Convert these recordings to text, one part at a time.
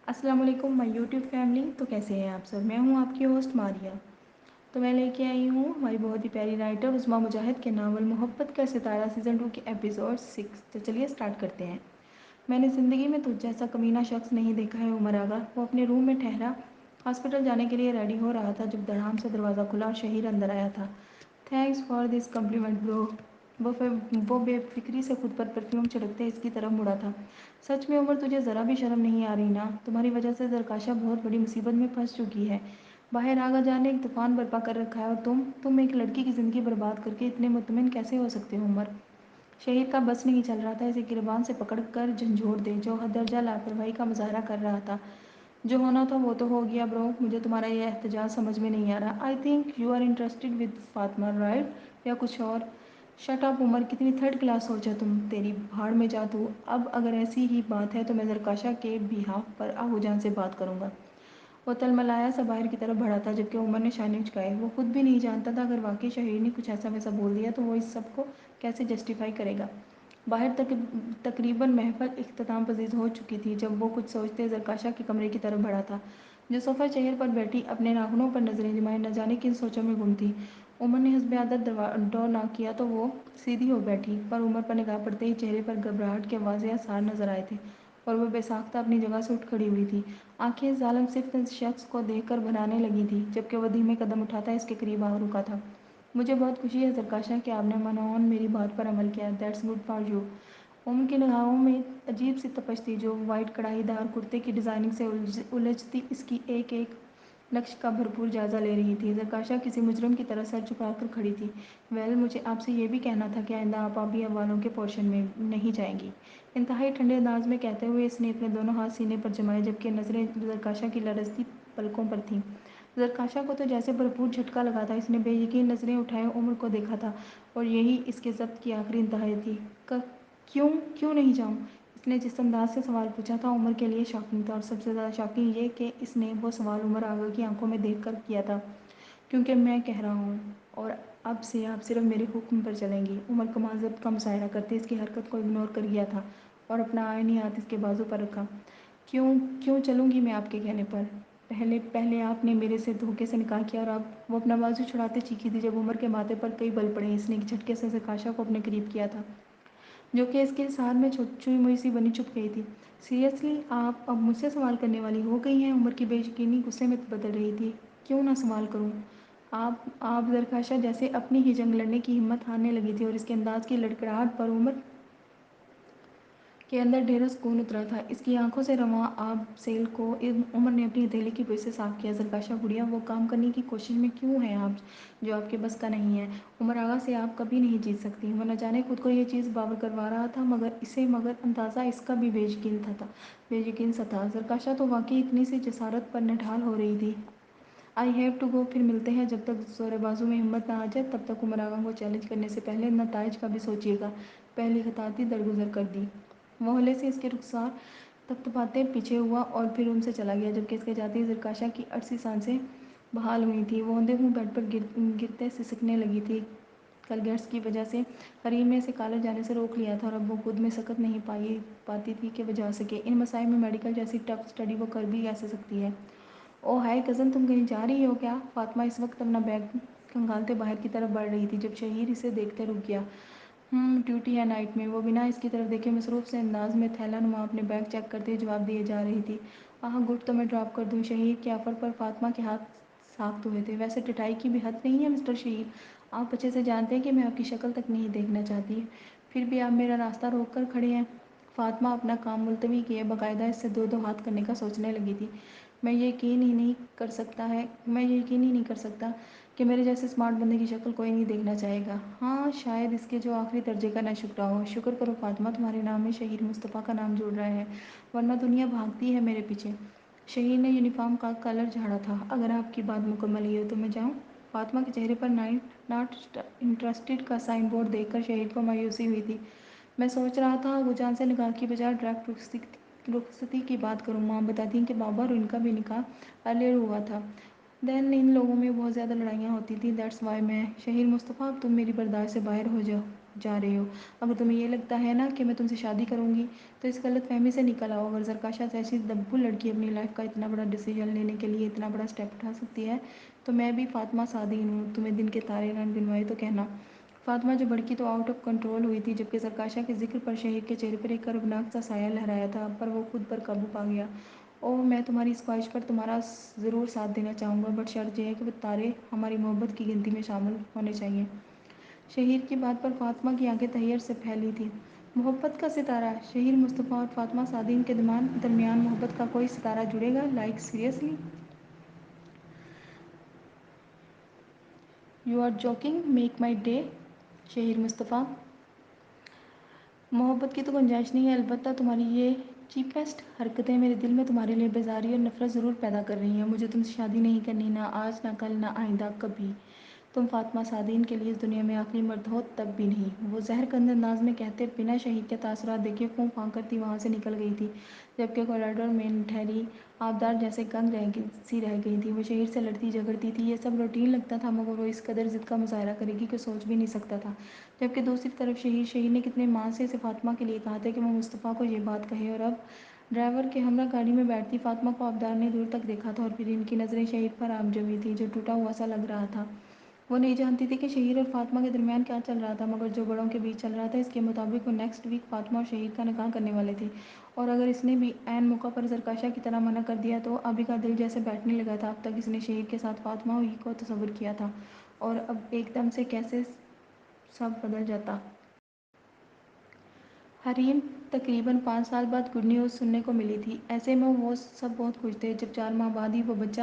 السلام علیکم مائی YouTube family. تو کیسے ہیں آپ سب؟ میں ہوں آپ کی ہوسٹ ماریہ. تو میں لے کے آئی ہوں ہماری بہت ہی پیاری رائٹر عظمیٰ مجاہد کے ناول محبت کا ستارہ سیزن 2 کے ایپیسوڈ 6. تو چلیے اسٹارٹ کرتے ہیں. میں نے زندگی میں تجھ جیسا کمینہ شخص نہیں دیکھا ہے عمر آغا. وہ اپنے روم میں ٹھہرا ہاسپٹل جانے کے لیے ریڈی ہو رہا تھا جب دڑام سے دروازہ کھلا اور شہیر اندر آیا تھا. تھینکس فار دس کمپلیمنٹ برو. وہ بے فکری سے خود پر پرفیوم چھڑکتے اس کی طرف مڑا تھا. سچ میں عمر تجھے ذرا بھی شرم نہیں آ رہی نا؟ تمہاری وجہ سے زرکاشا بہت بڑی مصیبت میں پھنس چکی ہے. باہر آغا جان نے ایک طوفان برپا کر رکھا ہے اور تم ایک لڑکی کی زندگی برباد کر کے اتنے مطمئن کیسے ہو سکتے ہو عمر؟ شہیر کا بس نہیں چل رہا تھا اسے گریبان سے پکڑ کر جھنجھوڑ دے جو حد درجہ لاپرواہی کا مظاہرہ کر رہا تھا. جو ہونا تھا وہ تو ہو گیا برو. مجھے تمہارا یہ احتجاج سمجھ میں نہیں آ رہا. I think you are interested with Fatima right? یا کچھ اور؟ Shut up Umar. کتنی تھرڈ کلاس سوچ ہے تم. تیری بھاڑ میں جا تو. اب اگر ایسی ہی بات ہے تو میں زرکاشا کے بیہاف پر ابو جان سے بات کروں گا. وہ تلملایا سا باہر کی طرف بڑھا تھا جبکہ عمر نے شانے اچکائے. وہ خود بھی نہیں جانتا تھا اگر واقعی شہیر نے کچھ ایسا ویسا بول دیا تو وہ اس سب کو کیسے جسٹیفائی کرے گا. باہر تقریباً محفل اختتام پذیر ہو چکی تھی جب وہ کچھ سوچتے زرکاشا کے کمرے کی طرف بڑھا تھا جو صوفہ چیئر پر بیٹھی اپنے ناخنوں پر نظریں جمائے نہ جانے کن سوچوں میں گم تھی. عمر نے حسب عادت ڈور ناک کیا تو وہ سیدھی ہو بیٹھی پر عمر پر نگاہ پڑتے ہی چہرے پر گھبراہٹ کے واضح آثار نظر آئے تھے اور وہ بے ساختہ اپنی جگہ سے اٹھ کھڑی ہوئی تھی. آنکھیں اس ظالم صفت شخص کو دیکھ کر بنانے لگی تھی جبکہ وہ دھیمے قدم اٹھاتا اس کے قریب آ رکا تھا. مجھے بہت خوشی ہے زرکاشا کہ آپ نے منون میری بات پر عمل کیا. That's good for you. عمر کی نگاہوں میں عجیب سی تپش تھی جو وائٹ کڑاہی دار کرتے کی ڈیزائننگ سے الجھتی اس کی ایک ایک نقش کا بھرپور جائزہ لے رہی تھی. زرکاشا کسی مجرم کی طرح سر جھکا کر کھڑی تھی. ویل مجھے آپ سے یہ بھی کہنا تھا کہ آئندہ آپ آبی والوں کے پورشن میں نہیں جائیں گی. انتہائی ٹھنڈے انداز میں کہتے ہوئے اس نے اپنے دونوں ہاتھ سینے پر جمائے جبکہ نظریں زرکاشا کی لرزتی پلکوں پر تھیں. زرکاشا کو تو جیسے بھرپور جھٹکا لگا تھا. اس نے بے یقین نظریں اٹھائے عمر کو دیکھا تھا اور یہی اس کے ضبط کی آخری انتہا تھی. کیوں نہیں جاؤں؟ اس نے جس انداز سے سوال پوچھا تھا عمر کے لیے شاکنگ تھا اور سب سے زیادہ شاکنگ یہ کہ اس نے وہ سوال عمر آغا کی آنکھوں میں دیکھ کر کیا تھا. کیونکہ میں کہہ رہا ہوں اور اب سے آپ صرف میرے حکم پر چلیں گی. عمر کمال ضبط کا مظاہرہ کرتے اس کی حرکت کو اگنور کر گیا تھا اور اپنا آئینی ہاتھ اس کے بازو پر رکھا. کیوں چلوں گی میں آپ کے کہنے پر؟ پہلے آپ نے میرے سے دھوکے سے نکاح کیا اور اب وہ اپنا بازو چھڑاتے چیخی تھی جب عمر کے ماتھے پر کئی بل پڑے. اس نے ایک جھٹکے سے زرکاشا کو اپنے قریب کیا تھا جو کہ اس کے ساتھ میں چھوئی موئی سی بنی چھپ گئی تھی. سیریسلی آپ اب مجھ سے سوال کرنے والی ہو گئی ہیں؟ عمر کی بے یقینی غصے میں بدل رہی تھی. کیوں نہ سوال کروں؟ آپ زرکاشا جیسے اپنی ہی جنگ لڑنے کی ہمت ہارنے لگی تھی اور اس کے انداز کی لڑکھڑاہٹ پر عمر کے اندر ڈھیروں سکون اترا تھا. اس کی آنکھوں سے رواں آب سیل کو عمر نے اپنی ہتھیلی کی برش سے صاف کیا. زرکاشا گڑیا وہ کام کرنے کی کوشش میں کیوں ہیں آپ جو آپ کے بس کا نہیں ہے؟ عمر آغا سے آپ کبھی نہیں جیت سکتی. وہ نہ جانے خود کو یہ چیز باور کروا رہا تھا مگر اندازہ اس کا بھی بے یقین سا تھا. زرکاشا تو واقعی اتنی سی جسارت پر نڈھال ہو رہی تھی. I have to go. پھر ملتے ہیں. جب تک زور بازو میں ہمت نہ آ جائے تب تک عمر آغا کو چیلنج کرنے سے پہلے نتائج کا بھی سوچیے گا. پہلی خطاطی درگزر کر دی. وہ ہولے سے اس کے رخسار تپتپاتے پیچھے ہوا اور پھر روم سے چلا گیا جبکہ اس کے جاتے ہی زرکاشا کی اڑسی سانسیں بحال ہوئی تھیں. وہ اندھے منہ بیڈ پر گرتے سسکنے لگی تھی. کل گیٹس کی وجہ سے حریم نے اسے کالج جانے سے روک لیا تھا اور اب وہ خود میں سکت نہیں پاتی تھی کہ وہ جا سکے. ان مسائل میں میڈیکل جیسی ٹف اسٹڈی وہ کر بھی کیسے سکتی ہے؟ اوہ ہائے کزن تم کہیں جا رہی ہو کیا؟ فاطمہ اس وقت اپنا بیگ کھنگالتے باہر کی طرف بڑھ رہی تھی جب شہیر اسے دیکھتے رک گیا. ڈیوٹی ہے نائٹ میں. وہ بنا اس کی طرف دیکھے مصروف سے انداز میں تھیلا نما اپنے بیگ چیک کرتے جواب دیے جا رہی تھی. گڈ تو میں ڈراپ کر دوں. شہیر کے آفر پر فاطمہ کے ہاتھ ساخت ہوئے تھے. ویسے ٹٹائی کی بھی حد نہیں ہے مسٹر شہیر. آپ اچھے سے جانتے ہیں کہ میں آپ کی شکل تک نہیں دیکھنا چاہتی پھر بھی آپ میرا راستہ روک کر کھڑے ہیں. فاطمہ اپنا کام ملتوی کیے باقاعدہ اس سے دو ہاتھ کرنے کا سوچنے لگی تھی. میں یہ یقین ہی نہیں کر سکتا کہ میرے جیسے اسمارٹ بندے کی شکل کوئی نہیں دیکھنا چاہے گا. شاید اس کے جو آخری درجے کا ناشکرا ہو. شکر کرو فاطمہ تمہارے نام میں شہیر مصطفیٰ کا نام جڑ رہا ہے ورنہ دنیا بھاگتی ہے میرے پیچھے. شہیر نے یونیفارم کا کالر جھاڑا تھا. اگر آپ کی بات مکمل ہی ہو تو میں جاؤں؟ فاطمہ کے چہرے پر ناٹ انٹرسٹڈ کا سائن بورڈ دیکھ کر شہیر کو مایوسی ہوئی تھی. میں سوچ رہا تھا ابو جان سے نکاح کی بجائے ڈائریکٹ رخصتی کی بات کروں. ماں بتاتی ہیں کہ بابا اور ان کا بھی نکاح ارلیئر ہوا تھا. دین ان لوگوں میں بہت زیادہ لڑائیاں ہوتی تھیں. That's why. میں شہیر مصطفیٰ اب تم میری برداشت سے باہر ہو جاؤ. جا رہے ہو۔ اگر تمہیں یہ لگتا ہے نا کہ میں تم سے شادی کروں گی تو اس غلط فہمی سے نکل آؤ۔ اگر زرکاشا جیسی دبو لڑکی اپنی لائف کا اتنا بڑا ڈیسیجن لینے کے لیے اتنا بڑا اسٹیپ اٹھا سکتی ہے تو میں بھی فاطمہ صادین ہوں۔ تمہیں دن کے تارے رنگ گنوائے تو کہنا۔ فاطمہ جو بھڑکی تو آؤٹ آف کنٹرول ہوئی تھی، جبکہ زرکاشا کے ذکر پر شہیر کے چہرے پر ایک کربناک سا سایہ لہرایا تھا، پر وہ خود پر قابو پا گیا۔ اوہ، میں تمہاری اس خواہش پر تمہارا ضرور ساتھ دینا چاہوں گا، بٹ شرط یہ ہے کہ وہ تارے ہماری محبت کی گنتی میں شامل ہونے چاہئیں۔ شہیر کی بات پر فاطمہ کی آنکھیں تحیر سے پھیلی تھیں۔ محبت کا ستارہ؟ شہیر مصطفیٰ اور فاطمہ صادین کے درمیان محبت کا کوئی ستارہ جڑے گا؟ Like seriously? You are joking? Make my day. Shaheer Mustafa: محبت کی تو گنجائش نہیں ہے، البتہ تمہاری یہ چیپسٹ حرکتیں میرے دل میں تمہارے لیے بیزاری اور نفرت ضرور پیدا کر رہی ہیں۔ مجھے تم سے شادی نہیں کرنی، نہ آج، نہ کل، نہ آئندہ کبھی۔ تم فاطمہ صادین کے لیے اس دنیا میں آخری مرد ہو، تب بھی نہیں۔ وہ زہر کند انداز میں کہتے بنا شہیر کے تاثرات دیکھے فوں فاں کرتی وہاں سے نکل گئی تھی، جبکہ کوریڈور میں ٹھہری آبدار جیسے گنگ سی رہ گئی تھی۔ وہ شہیر سے لڑتی جھگڑتی تھی، یہ سب روٹین لگتا تھا، مگر وہ اس قدر ضد کا مظاہرہ کرے گی کہ سوچ بھی نہیں سکتا تھا۔ جبکہ دوسری طرف شہیر نے کتنے ماہ سے اسے فاطمہ کے لیے کہا تھا کہ وہ مصطفیٰ کو یہ بات کہے، اور اب ڈرائیور کے ہمراہ گاڑی میں بیٹھتی فاطمہ کو آبدار نے دور تک دیکھا تھا، اور پھر ان کی نظریں شہیر پر آ جمی تھیں، جو ٹوٹا ہوا سا لگ رہا تھا۔ وہ نہیں جانتی تھی کہ شہیر اور فاطمہ کے درمیان کیا چل رہا تھا، مگر جو بڑوں کے بیچ چل رہا تھا، اس کے مطابق وہ نیکسٹ ویک فاطمہ اور شہیر کا نکاح کرنے والے تھے، اور اگر اس نے بھی عین موقع پر زرکاشا کی طرح منع کر دیا تو ابھی کا دل جیسے بیٹھنے لگا تھا۔ اب تک اس نے شہیر کے ساتھ فاطمہ ہی کو تصور کیا تھا، اور اب ایک دم سے کیسے سب بدل جاتا۔ حریم: تقریباً 5 سال بعد گڈ نیوز سننے کو ملی تھی۔ ایسے میں وہ سب بہت خوش تھے جب 4 ماہ بعد ہی وہ بچہ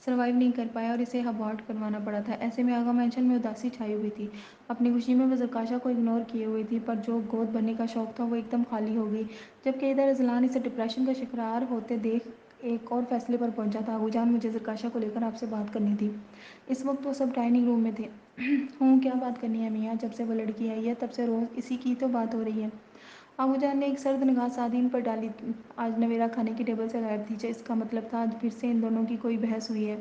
سروائیو نہیں کر پایا اور اسے ابارٹ کروانا پڑا تھا۔ ایسے میں آغا مینشن میں اداسی چھائی ہوئی تھی۔ اپنی خوشی میں وہ زرکاشا کو اگنور کیے ہوئی تھی، پر جو گود بھرنے کا شوق تھا وہ ایک دم خالی ہو گئی، جبکہ ادھر اذلان اسے ڈپریشن کا شکار ہوتے دیکھ ایک اور فیصلے پر پہنچا تھا۔ ابو جان، مجھے زرکاشا کو لے کر آپ سے بات کرنی تھی۔ اس وقت وہ سب ڈائننگ روم میں تھے۔ ہوں، کیا بات کرنی ہے میاں؟ جب سے وہ لڑکی آئی ہے تب سے روز اسی کی تو بات ہو رہی ہے۔ ابو جان نے ایک سرد نگاہ صادین پر ڈالی۔ آج نویرہ کھانے کی ٹیبل سے غائب تھی، اس کا مطلب تھا آج پھر سے ان دونوں کی کوئی بحث ہوئی ہے۔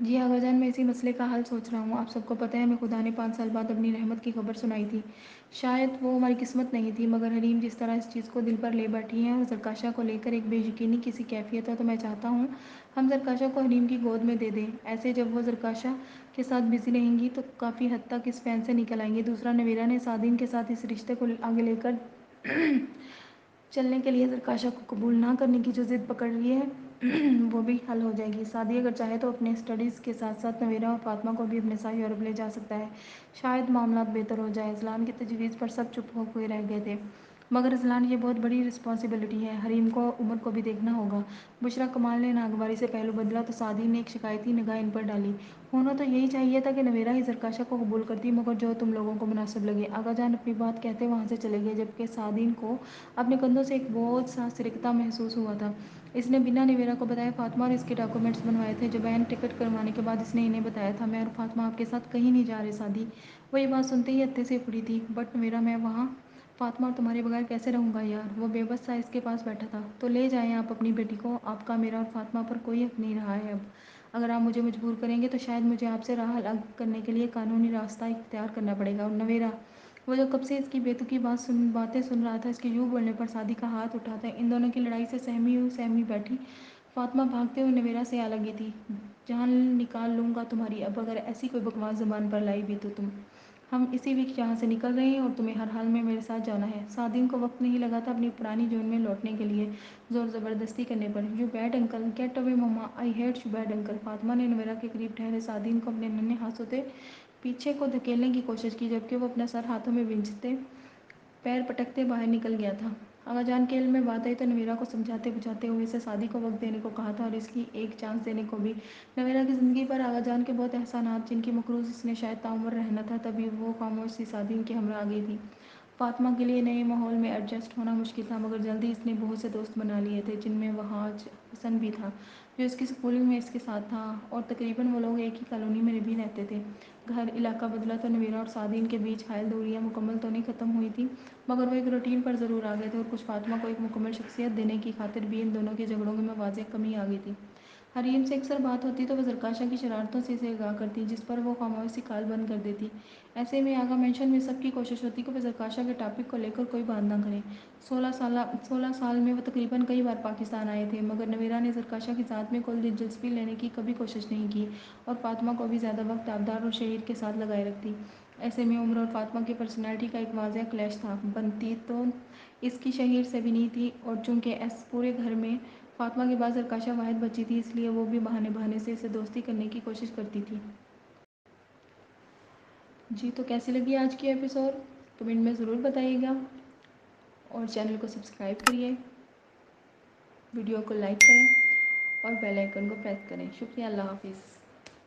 جی آغا جان، میں اسی مسئلے کا حل سوچ رہا ہوں۔ آپ سب کو پتہ ہے ہمیں خدا نے 5 سال بعد اپنی رحمت کی خبر سنائی تھی۔ شاید وہ ہماری قسمت نہیں تھی، مگر حریم جس طرح اس چیز کو دل پر لے بیٹھی ہے اور زرکاشا کو لے کر ایک بے یقینی کی سی کیفیت ہے، تو میں چاہتا ہوں ہم زرکاشا کو حریم کی گود میں دے دیں۔ ایسے جب وہ زرکاشا کے ساتھ بزی رہیں گی تو کافی حد تک اس فین سے نکل آئیں گے۔ دوسرا، نویرہ نے صادین کے ساتھ اس رشتے کو آگے لے کر چلنے کے لیے زرکاشا کو قبول نہ کرنے کی جو ضد پکڑ لی ہے وہ بھی حل ہو جائے گی۔ سعدی اگر چاہے تو اپنے اسٹڈیز کے ساتھ ساتھ نویرہ اور فاطمہ کو بھی اپنے ساتھ یورپ لے جا سکتا ہے، شاید معاملات بہتر ہو جائیں۔ اذلان کی تجویز پر سب چپ ہوئے رہ گئے تھے۔ مگر اذلان، یہ بہت بڑی رسپانسبلٹی ہے، حریم کو عمر کو بھی دیکھنا ہوگا۔ بشریٰ کمال نے ناگواری سے پہلو بدلا تو صادین نے ایک شکایتی نگاہ ان پر ڈالی۔ ہونا تو یہی چاہیے تھا کہ نویرہ ہی زرکاشا کو قبول کرتی، مگر جو تم لوگوں کو مناسب لگے۔ آغا جان اپنی بات کہتے وہاں سے چلے گئے، جبکہ صادین کو اپنے کندھوں سے ایک بوجھ سا سرکتا محسوس ہوا تھا۔ اس نے بنا نویرہ کو بتائے فاطمہ اور اس کے ڈاکومنٹس بنوائے تھے، جب عین ٹکٹ کروانے کے بعد اس نے انہیں بتایا تھا۔ میں اور فاطمہ آپ کے ساتھ کہیں نہیں جا رہے سعدی۔ وہ یہ بات سنتے ہی ہتے سے پھڑی تھی۔ بٹ نویرہ، میں وہاں فاطمہ اور تمہارے بغیر کیسے رہوں گا یار؟ وہ بے بس سا اس کے پاس بیٹھا تھا۔ تو لے جائیں آپ اپنی بیٹی کو، آپ کا میرا اور فاطمہ پر کوئی حق نہیں رہا ہے اب۔ اگر آپ مجھے مجبور کریں گے تو شاید مجھے آپ سے راہ الگ کرنے کے لیے قانونی راستہ اختیار کرنا پڑے گا۔ اور نویرہ، وہ جو کب سے اس کی بے تکی باتیں سن رہا تھا، اس کے یوں بولنے پر سعدی کا ہاتھ اٹھا تھا۔ ان دونوں کی لڑائی سے سہمی بیٹھی فاطمہ بھاگتے ہوئے نویرہ سے آ لگی تھی۔ جان نکال لوں گا تمہاری اب اگر ایسی کوئی بکواس زبان پر لائی بھی تو تم۔ ہم اسی وقت یہاں سے نکل رہے ہیں اور تمہیں ہر حال میں میرے ساتھ جانا ہے۔ صادین کو وقت نہیں لگا تھا اپنی پرانی جون میں لوٹنے کے لیے زور زبردستی کرنے پر۔ You bad uncle, get away mama, I hate you bad uncle. Fatima نے نویرہ کے قریب ٹھہرے صادین کو اپنے ننھے ہاتھوں سے پیچھے کو دھکیلنے کی کوشش کی، جبکہ وہ اپنا سر ہاتھوں میں وینچتے پیر پٹکتے باہر نکل گیا تھا۔ آغا جان کے علم میں بات آئی تو نویرہ کو سمجھاتے بجھاتے ہوئے اسے سعدی کو وقت دینے کو کہا تھا، اور اس کی ایک چانس دینے کو بھی۔ نویرہ کی زندگی پر آغا جان کے بہت احسانات، جن کی مقروض اس نے شاید تعمر رہنا تھا، تبھی وہ خاموش سی صادین کے ہمراہ آ گئی تھی۔ فاطمہ کے لیے نئے ماحول میں ایڈجسٹ ہونا مشکل تھا، مگر جلدی اس نے بہت سے دوست بنا لیے تھے، جن میں وہاج حسن بھی تھا، جو اس کی اسکولنگ میں اس کے ساتھ تھا، اور تقریباً وہ لوگ ایک ہی کالونی میں بھی رہتے تھے۔ گھر علاقہ بدلا تو نویرہ اور صادین کے بیچ حائل دوریاں مکمل تو نہیں ختم ہوئی تھیں، مگر وہ ایک روٹین پر ضرور آ گئے تھے، اور کچھ فاطمہ کو ایک مکمل شخصیت دینے کی خاطر بھی ان دونوں کے جھگڑوں میں واضح کمی آ گئی تھی۔ حریم سے اکثر بات ہوتی تو وہ زرکاشا کی شرارتوں سے اسے آگاہ کرتی، جس پر وہ خاموشی کال بند کر دیتی۔ ایسے میں آغا مینشن میں سب کی کوشش ہوتی کہ وہ زرکاشا کے ٹاپک کو لے کر کوئی بات نہ کریں۔ 16 سال میں وہ تقریباً کئی بار پاکستان آئے تھے، مگر نویرہ نے زرکاشا کی ذات میں کوئی دلچسپی لینے کی کبھی کوشش نہیں کی اور فاطمہ کو بھی زیادہ وقت آبدار اور شہیر کے ساتھ لگائے رکھتی۔ ایسے میں عمر اور فاطمہ کی پرسنالٹی کا ایک واضح کلیش تھا۔ بنتی تو اس کی شہیر سے بھی نہیں تھی، اور چونکہ اس پورے گھر میں فاطمہ کے بعد زرکاشا واحد بچی تھی، اس لیے وہ بھی بہانے سے اسے دوستی کرنے کی کوشش کرتی تھی۔ جی تو کیسی لگی آج کی ایپیسوڈ؟ کمنٹ میں ضرور بتائیے گا، اور چینل کو سبسکرائب کریے، ویڈیو کو لائک کریں اور بیل آئیکن کو پریس کریں۔ شکریہ، اللہ حافظ۔